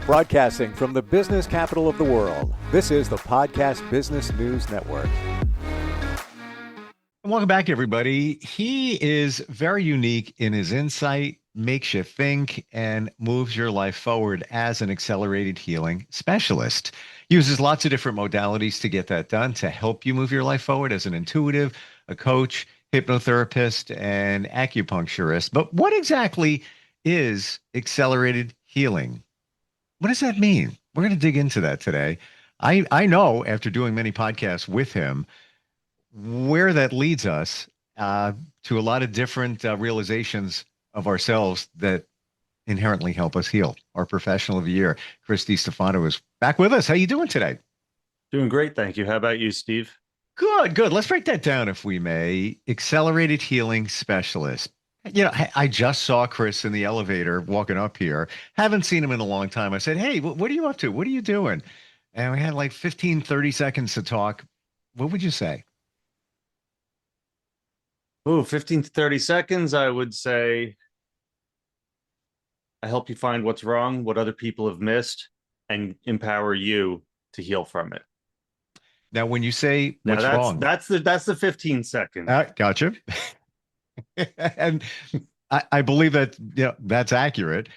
Broadcasting from the business capital of the world, this is the Podcast Business News Network. Welcome back, everybody. He is very unique in his insight, makes you think, and moves your life forward as an accelerated healing specialist. Uses lots of different modalities to get that done, to help you move your life forward as an intuitive, a coach, hypnotherapist, and acupuncturist. But what exactly is accelerated healing? What does that mean? We're going to dig into that today. I know after doing many podcasts with him where that leads us to a lot of different realizations of ourselves that inherently help us heal. Our professional of the year, Chris DiStefano, is back with us. How you doing today? Doing great, thank you. How about you, Steve? Good, good. Let's break that down, if we may. Accelerated healing specialist. You know, I just saw Chris in the elevator walking up here. Haven't seen him in a long time. I said, hey, what are you up to? What are you doing? And we had like 15, 30 seconds to talk. What would you say? Oh, 15 to 30 seconds, I would say I help you find what's wrong, what other people have missed, and empower you to heal from it. Now, when you say what's wrong, that's the 15 seconds. Gotcha. And I believe that that's accurate.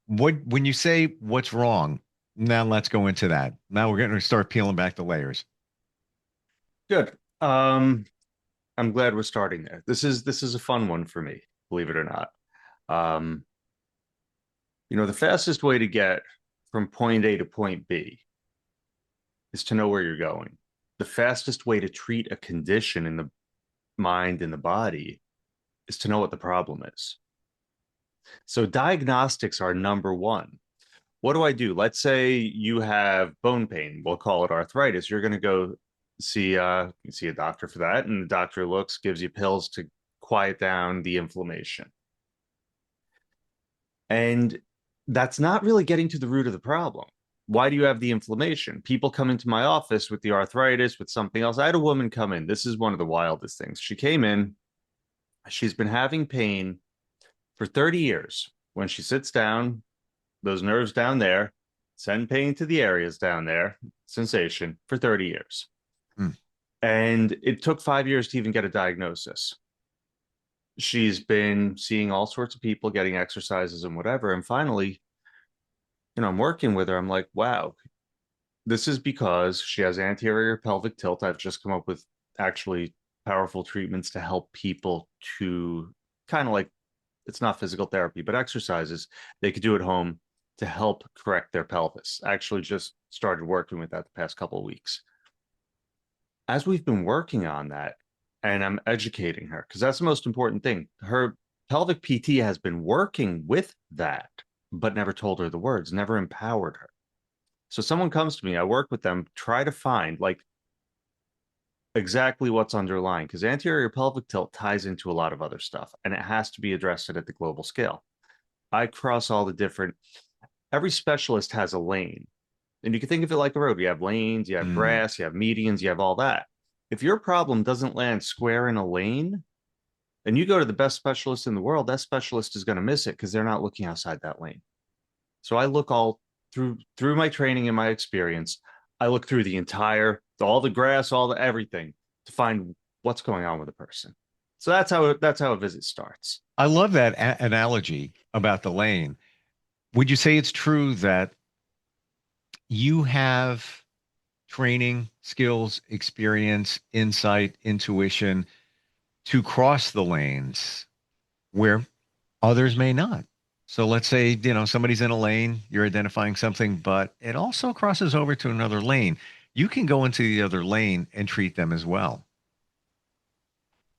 When you say what's wrong, now let's go into that. Now we're going to start peeling back the layers. Good. I'm glad we're starting there. This is a fun one for me, believe it or not. The fastest way to get from point A to point B is to know where you're going. The fastest way to treat a condition in the mind and the body is to know what the problem is. So diagnostics are number one. What do? Let's say you have bone pain. We'll call it arthritis. You're going to go see a doctor for that, and the doctor gives you pills to quiet down the inflammation. And that's not really getting to the root of the problem. Why do you have the inflammation? People come into my office with the arthritis, with something else. I had a woman come in. This is one of the wildest things. She came in. She's been having pain for 30 years. When she sits down, those nerves down there send pain to the areas down there, sensation, for 30 years. And it took 5 years to even get a diagnosis. She's been seeing all sorts of people, getting exercises and whatever. And finally, I'm working with her. I'm like, wow, this is because she has anterior pelvic tilt. I've just come up with actually powerful treatments to help people to kind of like, it's not physical therapy, but exercises they could do at home to help correct their pelvis. I actually just started working with that the past couple of weeks. As we've been working on that, and I'm educating her, because that's the most important thing. Her pelvic PT has been working with that, but never told her the words, never empowered her. So someone comes to me, I work with them, try to find like exactly what's underlying, because anterior pelvic tilt ties into a lot of other stuff, and it has to be addressed at the global scale. I cross all the different, every specialist has a lane. And you can think of it like a road. You have lanes, you have grass, you have medians, you have all that. If your problem doesn't land square in a lane, and you go to the best specialist in the world, that specialist is going to miss it because they're not looking outside that lane. So I look all through my training and my experience. I look through all the grass, all the everything to find what's going on with a person. So that's how a visit starts. I love that analogy about the lane. Would you say it's true that you have training, skills, experience, insight, intuition to cross the lanes where others may not? So let's say, somebody's in a lane, you're identifying something, but it also crosses over to another lane. You can go into the other lane and treat them as well.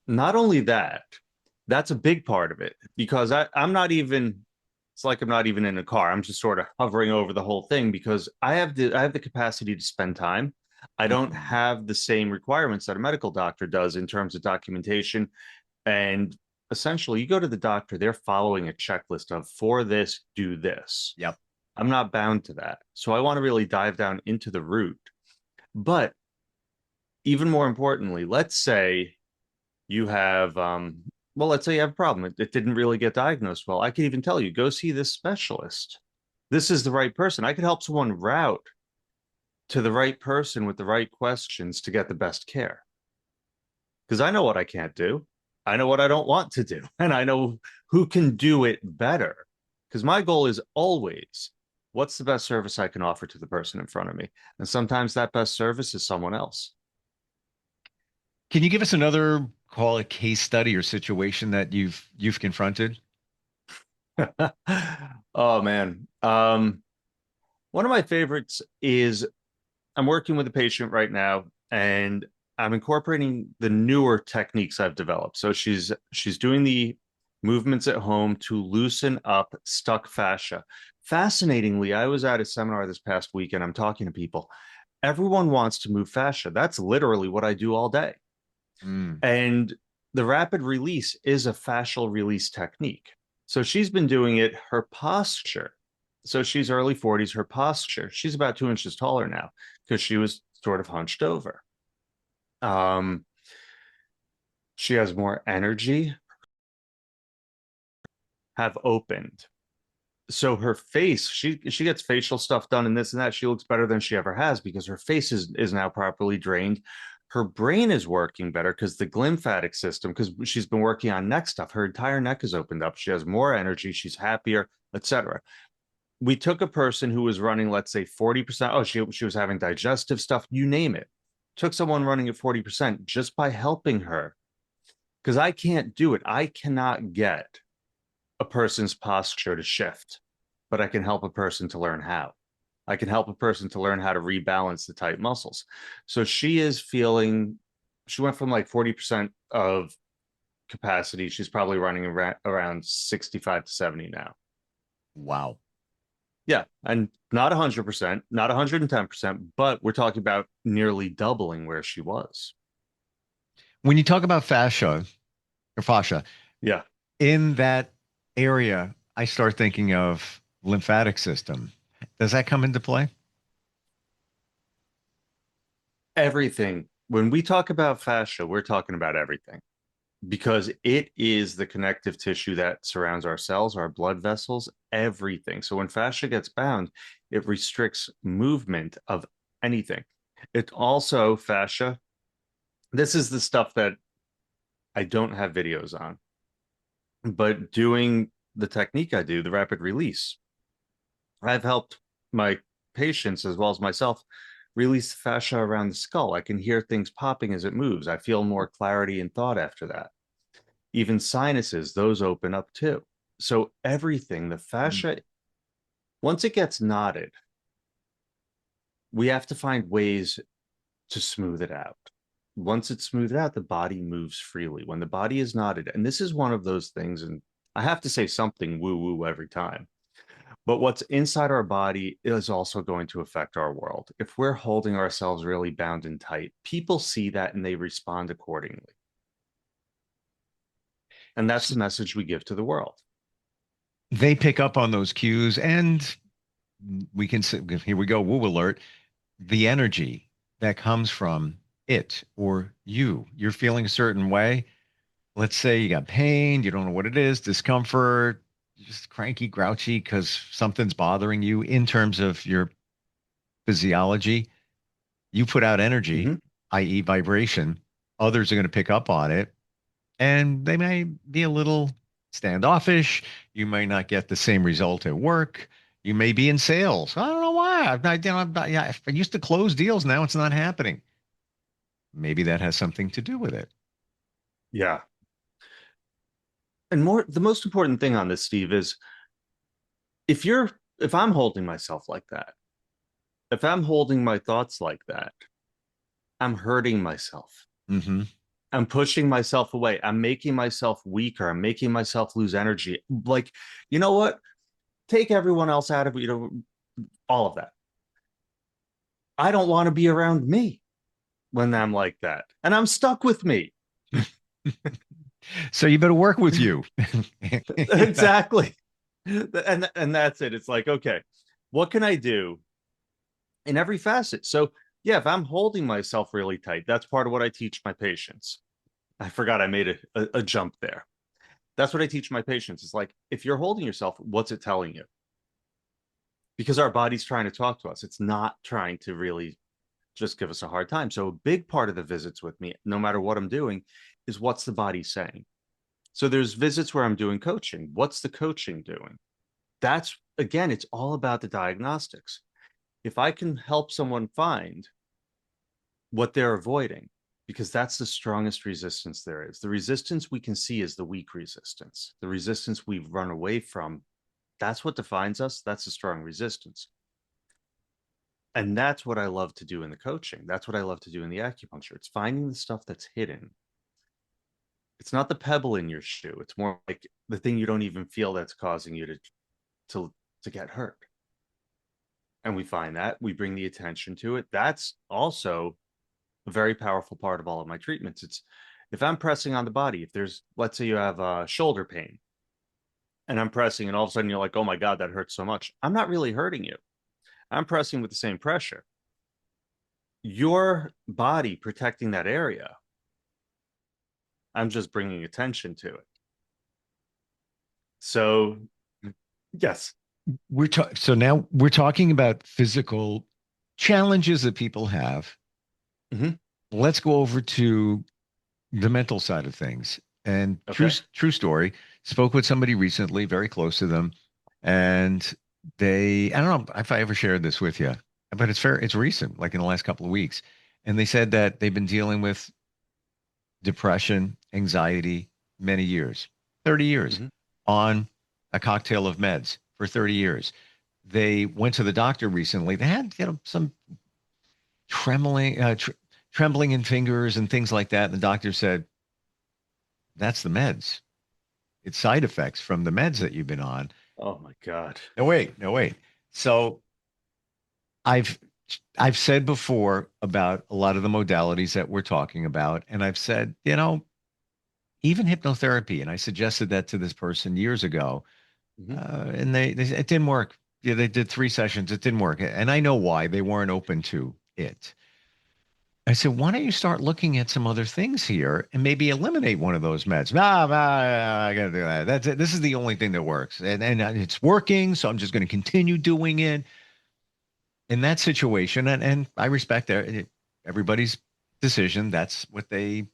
Not only that, that's a big part of it, because I'm not even, it's like I'm not even in a car. I'm just sort of hovering over the whole thing because I have the capacity to spend time. I don't have the same requirements that a medical doctor does in terms of documentation. And essentially, you go to the doctor, they're following a checklist of, for this, do this. Yep. I'm not bound to that. So I want to really dive down into the root. But even more importantly, let's say you have let's say you have a problem. It didn't really get diagnosed well. I can even tell you, go see this specialist. this is the right person. I could help someone route to the right person with the right questions to get the best care. Because I know what I can't do. I know what I don't want to do. And I know who can do it better. Because my goal is always, what's the best service I can offer to the person in front of me? And sometimes that best service is someone else. Can you give us another, call it, case study or situation that you've confronted? Oh man. One of my favorites is I'm working with a patient right now, and I'm incorporating the newer techniques I've developed. So she's doing the movements at home to loosen up stuck fascia. Fascinatingly, I was at a seminar this past week and I'm talking to people. Everyone wants to move fascia. That's literally what I do all day. Mm. And the rapid release is a fascial release technique. So she's been doing it, her posture. So she's early 40s, her posture, she's about 2 inches taller now because she was sort of hunched over. Um, she has more energy, have opened. So her face, she gets facial stuff done and this and that. She looks better than she ever has because her face is now properly drained. Her brain is working better because the glymphatic system, because she's been working on neck stuff, her entire neck is opened up. She has more energy, she's happier, etc. We took a person who was running, let's say 40%. Oh, she was having digestive stuff, you name it. Took someone running at 40% just by helping her. Because I can't do it. I cannot get a person's posture to shift, but I can help a person to learn how. I can help a person to learn how to rebalance the tight muscles. So she is feeling, she went from like 40% of capacity. She's probably running around 65 to 70 now. Wow. Yeah. And not 100%, not 110%, but we're talking about nearly doubling where she was. When you talk about fascia, Yeah. in that area, I start thinking of lymphatic system. Does that come into play? Everything. When we talk about fascia, we're talking about everything because it is the connective tissue that surrounds our cells, our blood vessels, everything. So when fascia gets bound, it restricts movement of anything. It also, fascia, this is the stuff that I don't have videos on, but doing the technique I do, the rapid release, I've helped my patients as well as myself release fascia around the skull. I can hear things popping as it moves. I feel more clarity in thought after that. Even sinuses, those open up too. So everything, the Mm. fascia, once it gets knotted, we have to find ways to smooth it out. Once it's smoothed out, the body moves freely. When the body is knotted, and this is one of those things, and I have to say something woo woo every time, but what's inside our body is also going to affect our world. If we're holding ourselves really bound and tight, people see that and they respond accordingly. And that's S- the message we give to the world. They pick up on those cues, and we can say, here we go, woo alert. The energy that comes from it or you're feeling a certain way. Let's say you got pain, you don't know what it is, discomfort, just cranky, grouchy because something's bothering you in terms of your physiology. You put out energy, Mm-hmm. i.e., vibration. Others are going to pick up on it, and they may be a little standoffish. You may not get the same result at work. You may be in sales. I don't know why. Yeah, I used to close deals. Now it's not happening. Maybe that has something to do with it. Yeah. And more, the most important thing on this, Steve, is if I'm holding myself like that, if I'm holding my thoughts like that, I'm hurting myself. Hmm. I'm pushing myself away. I'm making myself weaker. I'm making myself lose energy. Like, you know what? Take everyone else out of, all of that. I don't want to be around me when I'm like that. And I'm stuck with me. So you better work with you. Exactly. And that's it. It's like, okay, what can I do in every facet? So yeah, if I'm holding myself really tight, that's part of what I teach my patients. I forgot I made a jump there. That's what I teach my patients. It's like, if you're holding yourself, what's it telling you? because our body's trying to talk to us. It's not trying to really just give us a hard time. So a big part of the visits with me, no matter what I'm doing, is what's the body saying. So there's visits where I'm doing coaching. What's the coaching doing? That's, again, it's all about the diagnostics. If I can help someone find what they're avoiding, because that's the strongest resistance there is. The resistance we can see is the weak resistance. The resistance we've run away from, that's what defines us. That's a strong resistance. And that's what I love to do in the coaching. That's what I love to do in the acupuncture. It's finding the stuff that's hidden. It's not the pebble in your shoe. It's more like the thing you don't even feel that's causing you to get hurt. And we find that, we bring the attention to it. That's also a very powerful part of all of my treatments. It's if I'm pressing on the body, if there's, let's say you have shoulder pain and I'm pressing and all of a sudden you're like, oh my God, that hurts so much. I'm not really hurting you. I'm pressing with the same pressure. Your body protecting that area, I'm just bringing attention to it. So, yes. So now we're talking about physical challenges that people have. Mhm. Let's go over to the mental side of things. And Okay. true story, spoke with somebody recently, very close to them, and I don't know if I ever shared this with you, but it's recent, like in the last couple of weeks. And they said that they've been dealing with depression, anxiety, many years, 30 years Mhm. on a cocktail of meds for 30 years. They went to the doctor recently. They had, some trembling, trembling in fingers and things like that. And the doctor said, that's the meds. It's side effects from the meds that you've been on. Oh my God. No, wait, no, wait. So I've I've said before about a lot of the modalities that we're talking about, and I've said, even hypnotherapy, and I suggested that to this person years ago, Mhm. and they it didn't work. Yeah, they did 3 sessions, it didn't work, and I know why they weren't open to it. I said, why don't you start looking at some other things here and maybe eliminate one of those meds? I gotta do that. That's it. This is the only thing that works, and it's working, so I'm just going to continue doing it in that situation. And I respect everybody's decision. That's what they.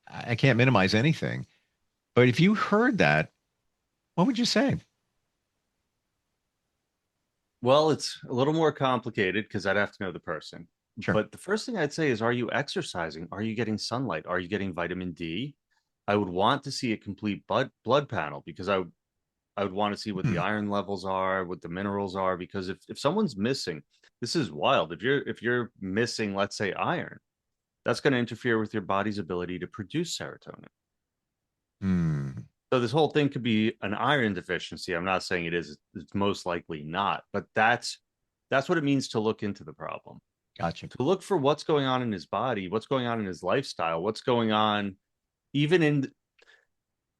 I can't minimize anything, but if you heard that, what would you say? Well, it's a little more complicated because I'd have to know the person. Sure. But the first thing I'd say is, are you exercising? Are you getting sunlight? Are you getting vitamin D? I would want to see a complete blood panel because I would want to see what the Hmm. iron levels are, what the minerals are, because if someone's missing, this is wild. If you're missing, let's say, iron, that's going to interfere with your body's ability to produce serotonin. Hmm. So this whole thing could be an iron deficiency. I'm not saying it is, it's most likely not, but that's what it means to look into the problem. Gotcha. To look for what's going on in his body, what's going on in his lifestyle, what's going on even in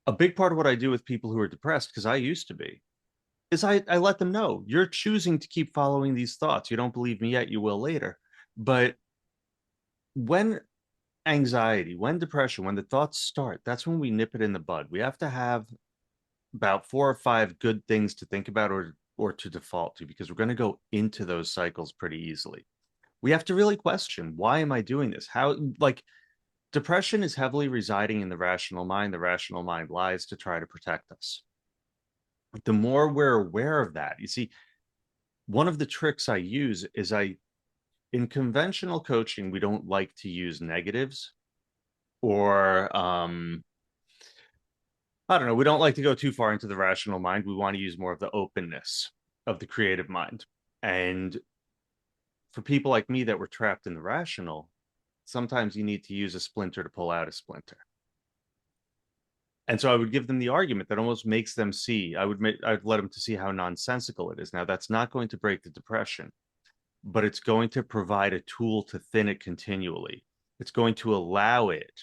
a big part of what I do with people who are depressed, because I used to be, is I let them know you're choosing to keep following these thoughts. You don't believe me yet, you will later. But when anxiety, when depression, when the thoughts start, that's when we nip it in the bud. We have to have about 4 or 5 good things to think about or to default to, because we're going to go into those cycles pretty easily. We have to really question, why am I doing this? How, like, depression is heavily residing in the rational mind. The rational mind lies to try to protect us. The more we're aware of that, you see, one of the tricks I use is in conventional coaching, we don't like to use negatives or I don't know, we don't like to go too far into the rational mind. We want to use more of the openness of the creative mind. And for people like me that were trapped in the rational, sometimes you need to use a splinter to pull out a splinter. And so I would give them the argument that almost makes them see. I'd let them to see how nonsensical it is. Now that's not going to break the depression, but it's going to provide a tool to thin it continually. It's going to allow it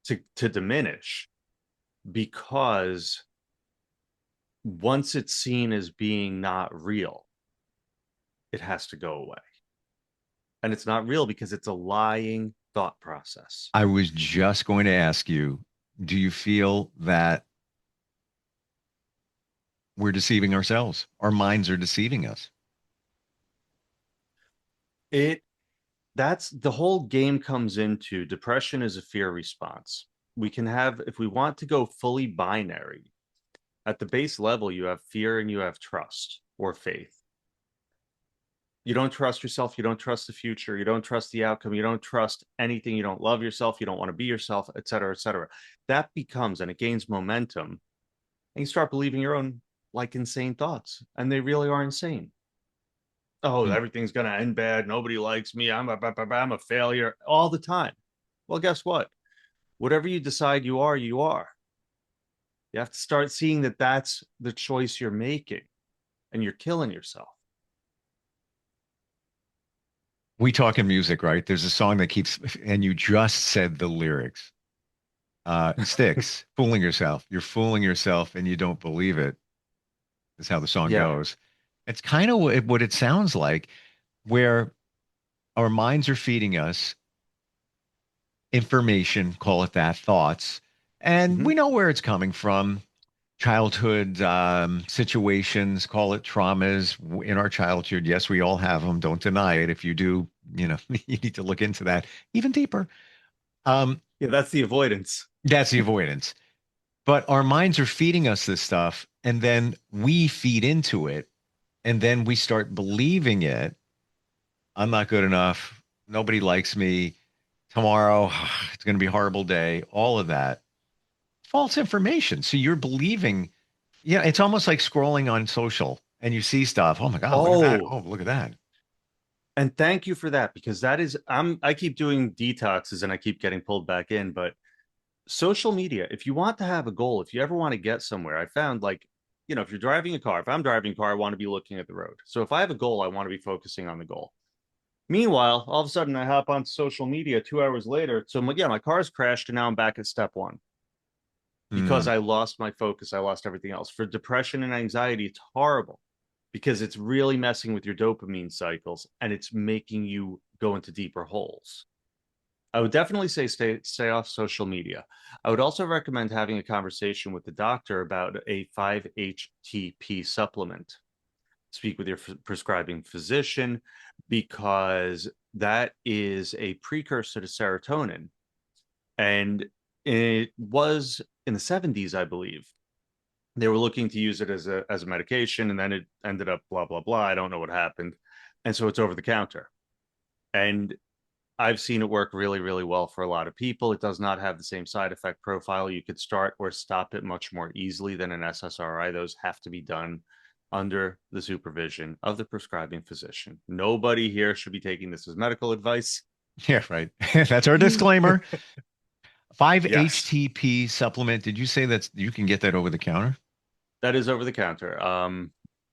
to diminish, because once it's seen as being not real, it has to go away. And it's not real because it's a lying thought process. I was just going to ask you, do you feel that we're deceiving ourselves. Our minds are deceiving us. It that's the whole game comes into depression is a fear response. We can have, if we want to go fully binary, at the base level, you have fear and you have trust or faith. You don't trust yourself. You don't trust the future. You don't trust the outcome. You don't trust anything. You don't love yourself. You don't want to be yourself, et cetera, et cetera. That becomes, and it gains momentum. And you start believing your own like insane thoughts. And they really are insane. Oh, Mm. everything's going to end bad. Nobody likes me. I'm a failure all the time. Well, guess what? Whatever you decide you are, you are. You have to start seeing that that's the choice you're making and you're killing yourself. We talk in music, right? There's a song that keeps, and you just said the lyrics. Sticks, fooling yourself. You're fooling yourself and you don't believe it, is how the song Yeah. goes. It's kind of what it sounds like, where our minds are feeding us information, call it that, thoughts, and Mhm. we know where it's coming from. Childhood situations, call it traumas in our childhood. Yes, we all have them. Don't deny it. If you do, you need to look into that even deeper. Um, Yeah, that's the avoidance. that's the avoidance. But our minds are feeding us this stuff, and then we feed into it, and then we start believing it. I'm not good enough. Nobody likes me. Tomorrow, it's going to be a horrible day. All of that false information. So you're believing, yeah, it's almost like scrolling on social and you see stuff. Oh my God, look at that. Oh, Oh, look at that. and thank you for that because that is I keep doing detoxes and I keep getting pulled back in, but social media, if you want to have a goal, if you ever want to get somewhere, I found like, if you're driving a car, if I'm driving a car, I want to be looking at the road. So if I have a goal, I want to be focusing on the goal. Meanwhile, all of a sudden I hop on social media 2 hours later. So yeah, my car's crashed and now I'm back at step one because Hmm. I lost my focus. I lost everything else. For depression and anxiety, it's horrible because it's really messing with your dopamine cycles and it's making you go into deeper holes. I would definitely say stay off social media. I would also recommend having a conversation with the doctor about a 5-HTP supplement. Speak with your prescribing physician because that is a precursor to serotonin. And it was in the 70s, I believe. They were looking to use it as a medication, and then it ended up blah blah blah. I don't know what happened, and so it's over the counter. And I've seen it work really, really well for a lot of people. It does not have the same side effect profile. You could start or stop it much more easily than an SSRI. Those have to be done under the supervision of the prescribing physician. Nobody here should be taking this as medical advice. Yeah, right. That's our disclaimer. Yes, 5-HTP supplement. Did you say that you can get that over the counter? that is over the counter.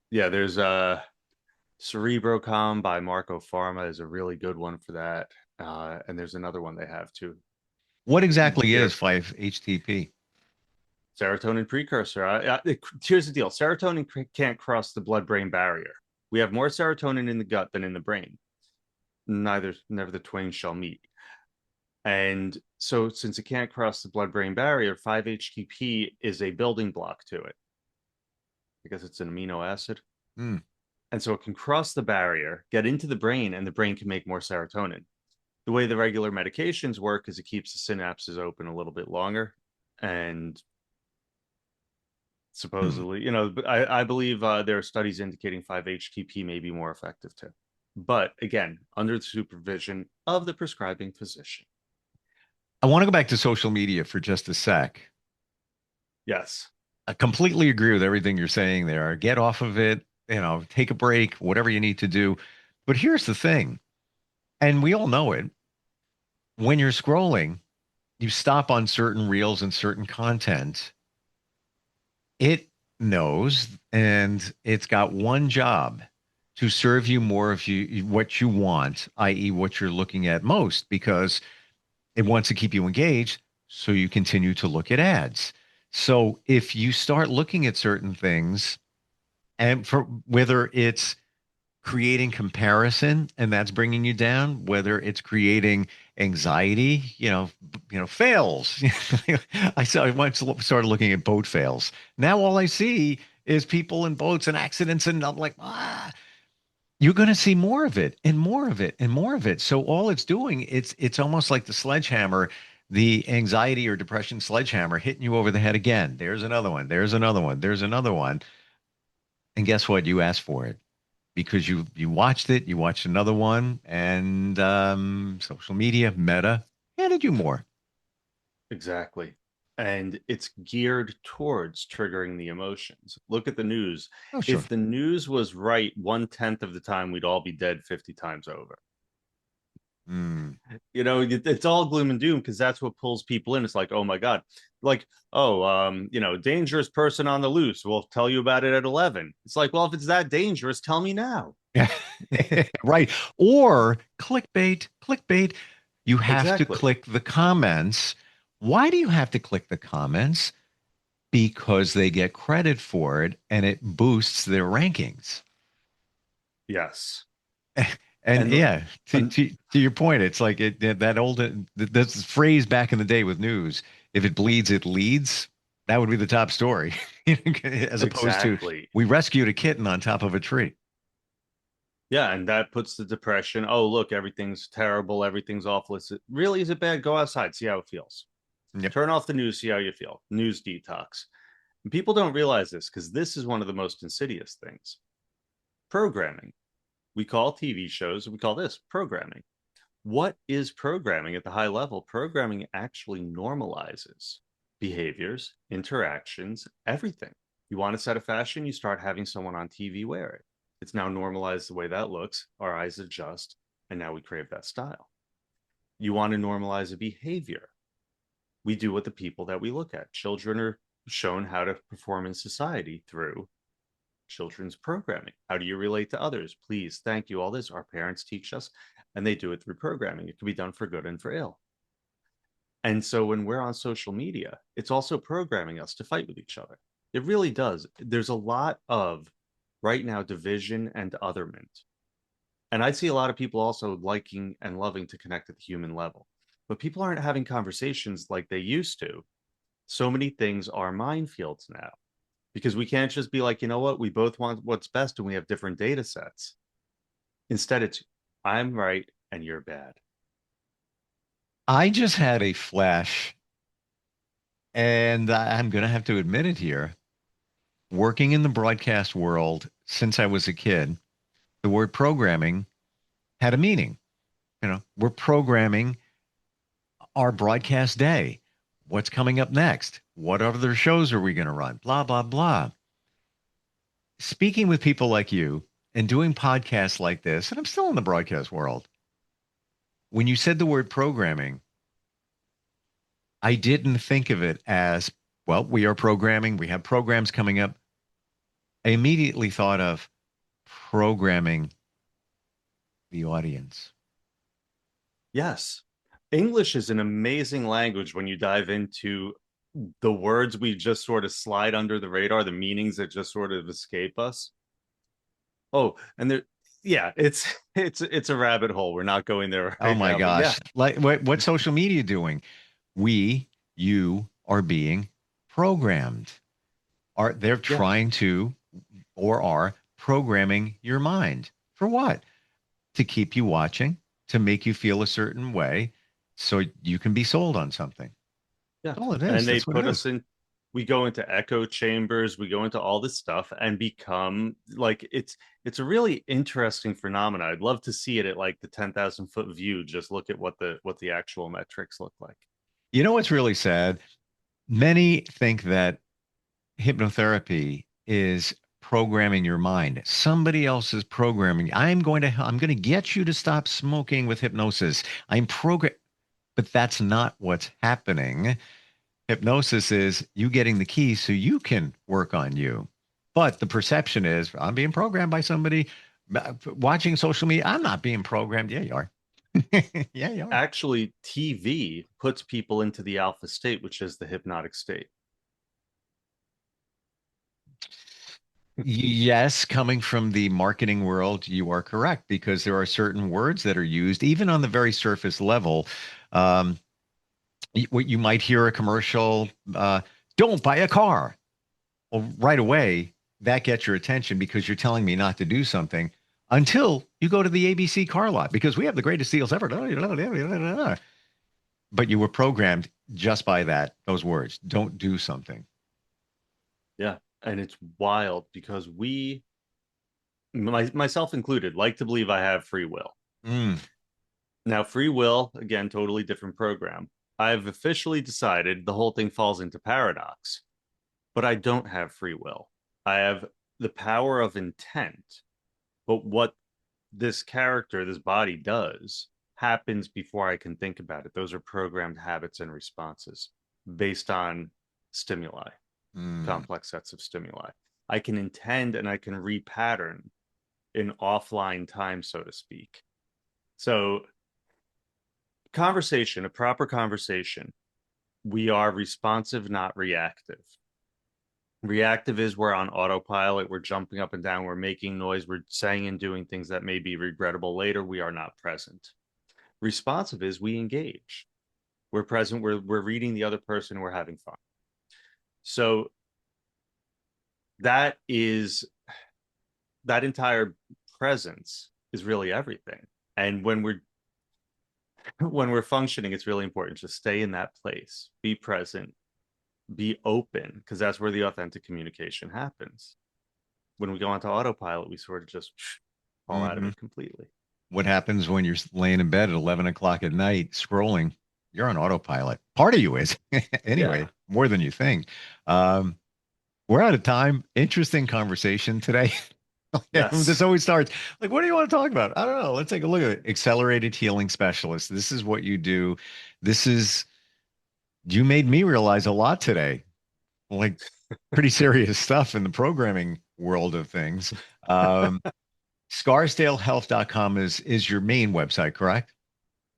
Yeah, there's Cerebrocom by Marco Pharma is a really good one for that. And there's another one they have too. What exactly is They're 5-HTP? serotonin precursor. Here's the deal: serotonin can't cross the blood-brain barrier. We have more serotonin in the gut than in the brain. Never the twain shall meet. And so, since it can't cross the blood-brain barrier, 5-HTP is a building block to it because it's an amino acid. Hmm. And so it can cross the barrier, get into the brain, and the brain can make more serotonin. The way the regular medications work is it keeps the synapses open a little bit longer. And Hmm. supposedly, I believe there are studies indicating 5-HTP may be more effective too. But again, under the supervision of the prescribing physician. I want to go back to social media for just a sec. Yes. I completely agree with everything you're saying there. Get off of it, take a break, whatever you need to do. But here's the thing, and we all know it. When you're scrolling, you stop on certain reels and certain content. It knows, and it's got one job to serve you more of what you want, i.e., what you're looking at most, because it wants to keep you engaged, so you continue to look at ads. So if you start looking at certain things, and for whether it's creating comparison and that's bringing you down, whether it's creating anxiety, fails. I once started looking at boat fails. Now all I see is people in boats and accidents. And I'm like, you're going to see more of it and more of it and more of it. So all it's doing, it's almost like the sledgehammer, the anxiety or depression sledgehammer hitting you over the head again. There's another one. There's another one. There's another one. And guess what? You asked for it because you watched it. You watched another one, and social media, Meta, handed you more. Exactly. And it's geared towards triggering the emotions. Look at the news. Oh, sure. If the news was right 1/10 of the time, we'd all be dead 50 times over. Mm. It's all gloom and doom because that's what pulls people in. It's like, oh my God, like, oh, dangerous person on the loose. We'll tell you about it at 11. It's like, well, if it's that dangerous, tell me now. Right. Or clickbait. You have to Exactly. click the comments. Why do you have to click the comments? Because they get credit for it and it boosts their rankings. Yes. And And, yeah, and to your point, it's like that old that's phrase back in the day with news. If it bleeds, it leads. That would be the top story, as opposed to exactly. we rescued a kitten on top of a tree. Yeah, and that puts the depression. Oh, look, everything's terrible, everything's awful. Is it bad? Go outside, see how it feels. Yep. Turn off the news, see how you feel. News detox. And people don't realize this because this is one of the most insidious things. Programming. We call TV shows, we call this programming. What is programming at the high level? Programming actually normalizes behaviors, interactions, everything. You want a set of fashion, you start having someone on TV wear it. It's now normalized the way that looks. Our eyes adjust, and now we crave that style. You want to normalize a behavior. We do what the people that we look at. Children are shown how to perform in society through children's programming. How do you relate to others? Please, thank you, all this. Our parents teach us, and they do it through programming. It can be done for good and for ill. And so when we're on social media, it's also programming us to fight with each other. It really does. There's a lot of right now division and otherment. And I see a lot of people also liking and loving to connect at the human level, but people aren't having conversations like they used to. So many things are minefields now because we can't just be like, you know what, we both want what's best and we have different data sets. Instead, it's I'm right and you're bad. I just had a flash, and I'm going to have to admit it here. Working in the broadcast world since I was a kid, the word programming had a meaning. We're programming our broadcast day. What's coming up next? What other shows are we going to run? Blah, blah, blah. Speaking with people like you and doing podcasts like this, and I'm still in the broadcast world, when you said the word programming, I didn't think of it as, well, we are programming, we have programs coming up. I immediately thought of programming the audience. Yes. English is an amazing language when you dive into the words we just sort of slide under the radar, the meanings that just sort of escape us. Oh, and there, yeah, it's a rabbit hole. We're not going there Oh right my now, but yeah, gosh. Like what's social media doing? You are being programmed. They're yeah. trying to or are programming your mind for what? To keep you watching, to make you feel a certain way so you can be sold on something. Yeah. That's all it is. And they That's what it put us is. in, we go into echo chambers, we go into all this stuff and become like it's a really interesting phenomenon. I'd love to see it at like the 10,000 foot view. Just look at what the actual metrics look like. You know what's really sad? Many think that hypnotherapy is programming your mind. Somebody else is programming. I'm going to get you to stop smoking with hypnosis. I'm program but that's not what's happening. Hypnosis is you getting the key so you can work on you. But the perception is I'm being programmed by somebody watching social media. I'm not being programmed. Yeah, you are. Yeah, you are. Actually, TV puts people into the alpha state, which is the hypnotic state. Yes, coming from the marketing world, you are correct because there are certain words that are used, even on the very surface level. Um, what you might hear a commercial, don't buy a car. Well, right away, that gets your attention because you're telling me not to do something until you go to the ABC car lot because we have the greatest deals ever. But you were programmed just by those words. Don't do something. Yeah. And it's wild because myself included, like to believe I have free will. Mm. Now, free will, again, totally different program. I've officially decided the whole thing falls into paradox, but I don't have free will. I have the power of intent, but what this character, this body does happens before I can think about it. Those are programmed habits and responses based on stimuli, complex sets of stimuli. I can intend and I can repattern in offline time, so to speak. So conversation, a proper conversation, we are responsive, not reactive. Reactive is we're on autopilot, we're jumping up and down, we're making noise, we're saying and doing things that may be regrettable later, we are not present. Responsive is we engage. We're present, we're reading the other person, we're having fun. So that entire presence is really everything. And when we're functioning, it's really important to stay in that place, be present, be open, because that's where the authentic communication happens. When we go onto autopilot, we sort of just fall out of it completely. What happens when you're laying in bed at 11 o'clock at night scrolling? You're on autopilot. Part of you is anyway, more than you think. We're out of time. Interesting conversation today. Yes. This always starts like, what do you want to talk about? I don't know. Let's take a look at it. Accelerated healing specialist. This is what you do. You made me realize a lot today, like pretty serious stuff in the programming world of things. Scarsdalehealth.com is your main website, correct?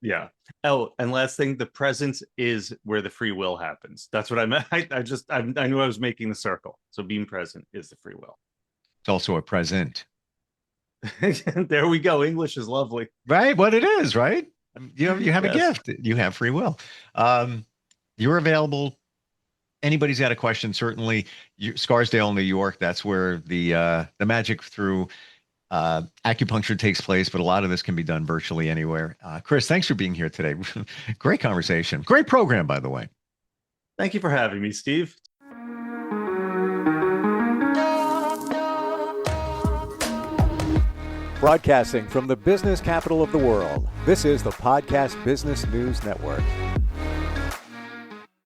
Yeah. Oh, and last thing, the presence is where the free will happens. That's what I meant. I knew I was making the circle. So being present is the free will. It's also a present. There we go. English is lovely. Right? What it is, right? You have a Yes. gift. You have free will. You're available. Anybody's got a question, certainly. Scarsdale, New York, that's where the magic through acupuncture takes place, but a lot of this can be done virtually anywhere. Chris, thanks for being here today. Great conversation. Great program, by the way. Thank you for having me, Steve. Broadcasting from the business capital of the world, this is the Podcast Business News Network.